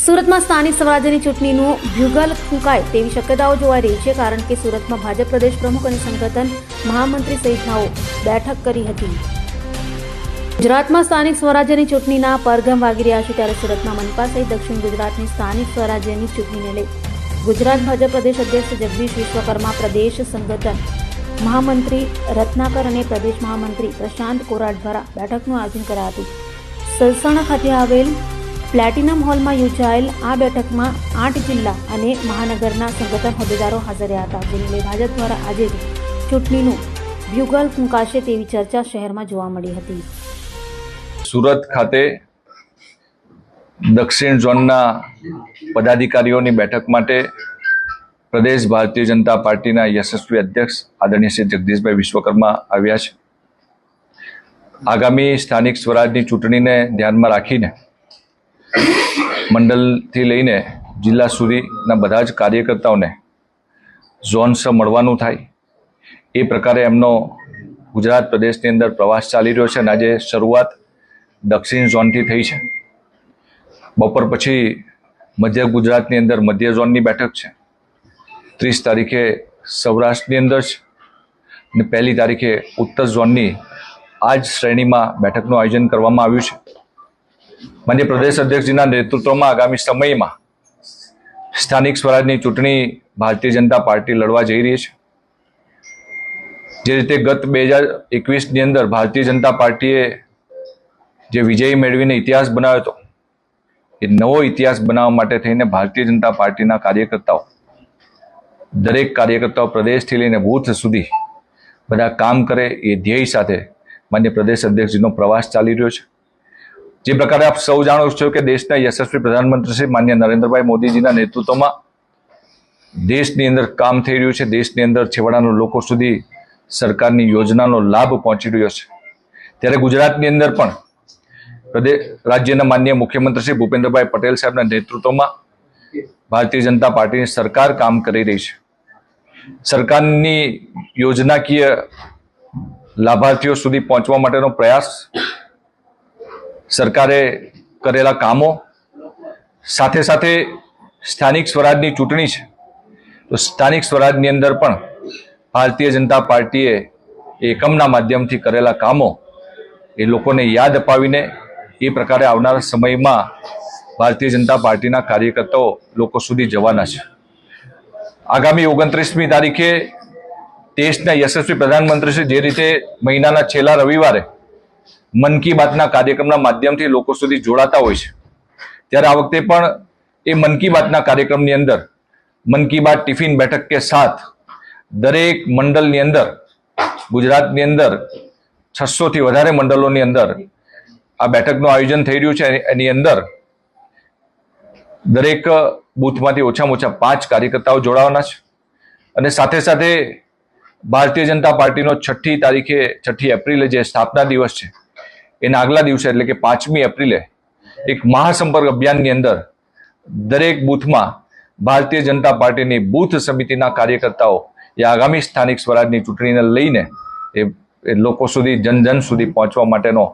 સુરતમાં સ્થાનિક સ્વરાજ્યની ચૂંટણીનું ભ્યુગલ ફૂંકાય તેવી શક્યતાઓ જોવાઈ રહી છે, કારણ કે સુરતમાં ભાજપ પ્રદેશ પ્રમુખ અને સંગઠન મહામંત્રી સહિતનાઓ બેઠક કરી હતી. ગુજરાતમાં સ્થાનિક સ્વરાજ્યની ચૂંટણીના પરગમ વાગી રહ્યા છે, ત્યારે સુરતમાં મનપા સહિત દક્ષિણ ગુજરાતની સ્થાનિક સ્વરાજ્યની ચૂંટણીને લઈ ગુજરાત ભાજપ પ્રદેશ અધ્યક્ષ જગદીશ વિશ્વકર્મા, પ્રદેશ સંગઠન મહામંત્રી રત્નાકર અને પ્રદેશ મહામંત્રી પ્રશાંત કોરાટ દ્વારા બેઠકનું આયોજન કરાયું હતું. સલસાણા ખાતે આવેલ પ્લેટિનમ હોલમાં યોજાયેલ આ બેઠકમાં 8 જિલ્લા અને મહાનગરના સંગઠન હોદ્દેદારો હાજર રહ્યા હતા, જેને લઈ ભાજપ દ્વારા આજે જ ચૂંટણીનું ભ્યુગલ ફૂંકાશે તેવી ચર્ચા શહેરમાં જોવા મળી હતી. સુરત ખાતે દક્ષિણ ઝોનના પદાધિકારીઓની બેઠક માટે પ્રદેશ ભારતીય જનતા પાર્ટીના યશસ્વી અધ્યક્ષ આદરણીય શ્રી જગદીશભાઈ વિશ્વકર્મા આવ્યા છે. આગામી સ્થાનિક સ્વરાજની ચૂંટણીને ધ્યાનમાં રાખીને મંડળથી લઈને જિલ્લા સુધીના બધા જ કાર્યકર્તાઓને ઝોન્સ મળવાનું થાય એ પ્રકારે એમનો ગુજરાત પ્રદેશની અંદર પ્રવાસ ચાલી રહ્યો છે અને આજે શરૂઆત દક્ષિણ ઝોનથી થઈ છે. બપોર પછી મધ્ય ગુજરાતની અંદર મધ્ય ઝોનની બેઠક છે, 30 તારીખે સૌરાષ્ટ્રની અંદર છે અને 1 તારીખે ઉત્તર ઝોનની આ જ શ્રેણીમાં બેઠકનું આયોજન કરવામાં આવ્યું છે. માન્ય પ્રદેશ અધ્યક્ષજીના નેતૃત્વમાં આગામી સમયમાં સ્થાનિક સ્વરાજની ચૂંટણી ભારતીય જનતા પાર્ટી લડવા જઈ રહી છે. જે રીતે ગત 2021ની અંદર ભારતીય જનતા પાર્ટીએ જે વિજય મેળવીને ઇતિહાસ બનાવ્યો હતો, એ નવો ઇતિહાસ બનાવવા માટે થઈને ભારતીય જનતા પાર્ટીના કાર્યકર્તાઓ, દરેક કાર્યકર્તાઓ પ્રદેશથી લઈને બૂથ સુધી બધા કામ કરે એ ધ્યેય સાથે માન્ય પ્રદેશ અધ્યક્ષજીનો પ્રવાસ ચાલી રહ્યો છે. જે પ્રકારે આપ સૌ જાણો છો કે દેશના યશસ્વી પ્રધાનમંત્રી શ્રી માન્ય નરેન્દ્રભાઈ મોદીજીના નેતૃત્વમાં દેશની અંદર કામ થઈ રહ્યું છે. દેશની અંદર છેવાડાના લોકો સુધી સરકારની યોજનાનો લાભ પહોંચી રહ્યો છે. ત્યારે ગુજરાતની અંદર પણ રાજ્યના માન્ય મુખ્યમંત્રી શ્રી ભૂપેન્દ્રભાઈ પટેલ સાહેબના નેતૃત્વમાં ભારતીય જનતા પાર્ટીની સરકાર કામ કરી રહી છે. સરકારની યોજનાકીય લાભાર્થીઓ સુધી પહોંચવા માટેનો પ્રયાસ, સરકારે કરેલા કામો, સાથે સાથે સ્થાનિક સ્વરાજની ચૂંટણી છે તો સ્થાનિક સ્વરાજની અંદર પણ ભારતીય જનતા પાર્ટીએ એકમના માધ્યમથી કરેલા કામો એ લોકોને યાદ અપાવીને એ પ્રકારે આવનારા સમયમાં ભારતીય જનતા પાર્ટીના કાર્યકર્તાઓ લોકો સુધી જવાના છે. આગામી 29મી તારીખે દેશના યશસ્વી પ્રધાનમંત્રી શ્રી જે રીતે મહિનાના છેલ્લા રવિવારે મન કી બાતના કાર્યક્રમના માધ્યમથી લોકો સુધી જોડાતા હોય છે, ત્યારે આ વખતે પણ એ મન કી બાતના કાર્યક્રમની અંદર મન કી બાત ટિફિન બેઠક કે સાથ દરેક મંડળની અંદર, ગુજરાતની અંદર 600થી વધારે મંડળોની અંદર આ બેઠકનું આયોજન થઈ રહ્યું છે. એની અંદર દરેક બૂથમાંથી ઓછામાં ઓછા 5 કાર્યકર્તાઓ જોડાવાના છે અને સાથે સાથે ભારતીય જનતા પાર્ટીનો 6 એપ્રિલે જે સ્થાપના દિવસ છે એના આગલા દિવસે એટલે કે 5મી એપ્રિલે એક મહાસંપર્ક અભિયાનની અંદર દરેક બૂથમાં ભારતીય જનતા પાર્ટીની બૂથ સમિતિના કાર્યકર્તાઓ એ આગામી સ્થાનિક સ્વરાજની ચૂંટણીને લઈને એ લોકો સુધી, જન સુધી પહોંચવા માટેનો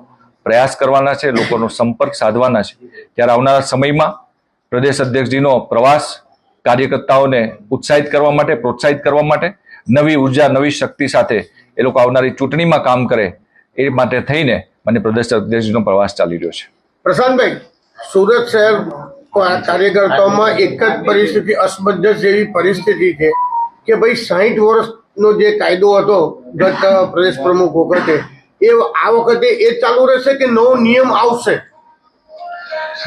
પ્રયાસ કરવાના છે, લોકોનો સંપર્ક સાધવાના છે. ત્યારે આવનારા સમયમાં પ્રદેશ અધ્યક્ષજીનો પ્રવાસ કાર્યકર્તાઓને ઉત્સાહિત કરવા માટે, પ્રોત્સાહિત કરવા માટે, નવી ઉર્જા, નવી શક્તિ સાથે એ લોકો આવનારી ચૂંટણીમાં કામ કરે એ માટે થઈને મને પ્રદેશ અધ્યક્ષજીનો પ્રવાસ ચાલી રહ્યો છે. પ્રશાંતભાઈ, સુરત શહેર કાર્યકર્તાઓમાં એક જ પરિસ્થિતિ, અસમંજસ જેવી પરિસ્થિતિ છે કે ભાઈ 60 વર્ષનો જે કાયદો હતો ગત પ્રદેશ પ્રમુખ વખતે, એ આ વખતે એ ચાલુ રહેશે કે નવો નિયમ આવશે?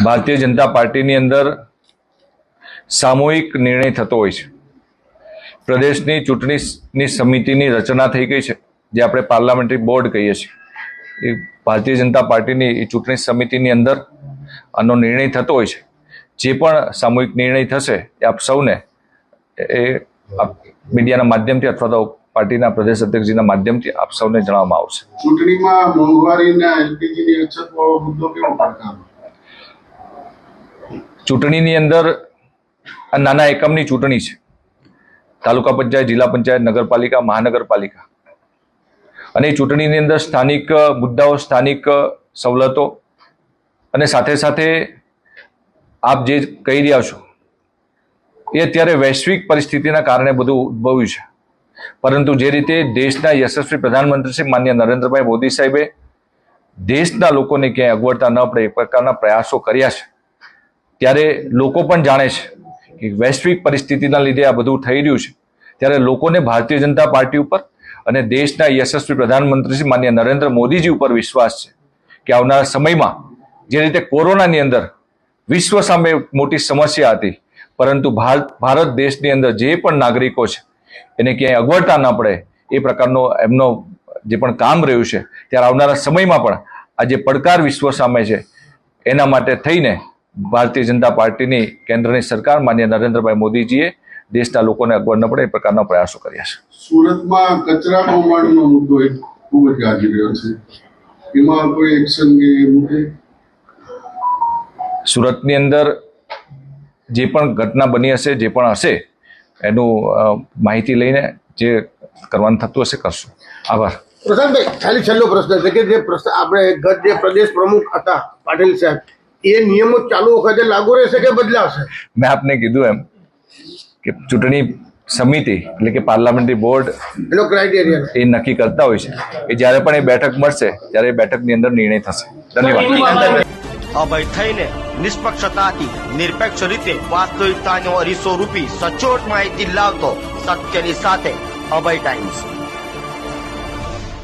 ભારતીય જનતા પાર્ટીની અંદર સામૂહિક નિર્ણય થતો હોય છે. પ્રદેશની ચૂંટણીની સમિતિની રચના થઈ ગઈ છે, જે આપણે પાર્લામેન્ટરી બોર્ડ કહીએ છીએ. એ ભારતીય જનતા પાર્ટીની એ ચૂંટણી સમિતિની અંદર આનો નિર્ણય થતો હોય છે. જે પણ સામૂહિક નિર્ણય થશે એ આપ સૌને એ મીડિયાના માધ્યમથી અથવા તો પાર્ટીના પ્રદેશ અધ્યક્ષજીના માધ્યમથી આપ સૌને જણાવવામાં આવશે. ચૂંટણીમાં મોંઘવારીના એલપીજીની અછતવાળો મુદ્દો કેવો પડકાર? ચૂંટણીની અંદર આ નાના એકમની ચૂંટણી છે. તાલુકા પંચાયત, જિલ્લા પંચાયત, નગરપાલિકા, મહાનગરપાલિકા અને એ ચૂંટણીની અંદર સ્થાનિક મુદ્દાઓ, સ્થાનિક સવલતો અને સાથે સાથે આપ જે કહી રહ્યા છો એ અત્યારે વૈશ્વિક પરિસ્થિતિના કારણે બધું ઉદ્ભવ્યું છે, પરંતુ જે રીતે દેશના યશસ્વી પ્રધાનમંત્રી શ્રી માનનીય નરેન્દ્રભાઈ મોદી સાહેબે દેશના લોકોને ક્યાંય અગવડતા ન પડે એ પ્રકારના પ્રયાસો કર્યા છે, ત્યારે લોકો પણ જાણે છે કે વૈશ્વિક પરિસ્થિતિના લીધે આ બધું થઈ રહ્યું છે, ત્યારે લોકોને ભારતીય જનતા પાર્ટી ઉપર અને દેશના યશસ્વી પ્રધાનમંત્રી શ્રી માનનીય નરેન્દ્ર મોદીજી ઉપર વિશ્વાસ છે કે આવનારા સમયમાં જે રીતે કોરોનાની અંદર વિશ્વ સામે મોટી સમસ્યા હતી, પરંતુ ભારત દેશની અંદર જે પણ નાગરિકો છે એને ક્યાંય અગવડતા ન પડે એ પ્રકારનો એમનો જે પણ કામ રહ્યું છે, ત્યારે આવનારા સમયમાં પણ આ જે પડકાર વિશ્વ સામે છે એના માટે થઈને ભારતીય જનતા પાર્ટીની કેન્દ્રની સરકાર માનનીય નરેન્દ્રભાઈ મોદીજીએ દેશના લોકોને અગવડ ન પડે એ પ્રકારના પ્રયાસો કર્યા છે. સુરતમાં કચરા કૌભાંડનો મુદ્દો એક ખૂબ જ ગાજી રહ્યો છે, એમાં કોઈ એક્શન કે એ મુદ્દે? સુરતની અંદર જે પણ ઘટના બની હશે, જે પણ હશે એનું માહિતી લઈને જે કરવાનું થતું હશે કરશું. આભાર. પ્રશાંતભાઈ, ખાલી છેલ્લો પ્રશ્ન છે કે જે પ્રશ્ન આપણે ગત જે પ્રદેશ પ્રમુખ હતા પાટીલ સાહેબ, એ નિયમો ચાલુ વખતે લાગુ રહેશે કે બદલાશે? મેં આપને કીધું એમ કે ચૂંટણી સમિતિ એટલે કે પાર્લામેન્ટરી બોર્ડ એનો ક્રાઇટેરિયા એ નક્કી કરતા હોય છે કે જ્યારે પણ એ બેઠક મળશે ત્યારે એ બેઠકની અંદર નિર્ણય થશે. ધન્યવાદ. અભય થઈને નિષ્પક્ષતાથી નિરપેક્ષ રીતે વાસ્તવિકતાનો અરીસો રૂપી સચોટ માહિતી લાવતો સત્યની સાથે અભય ટાઈમ્સ.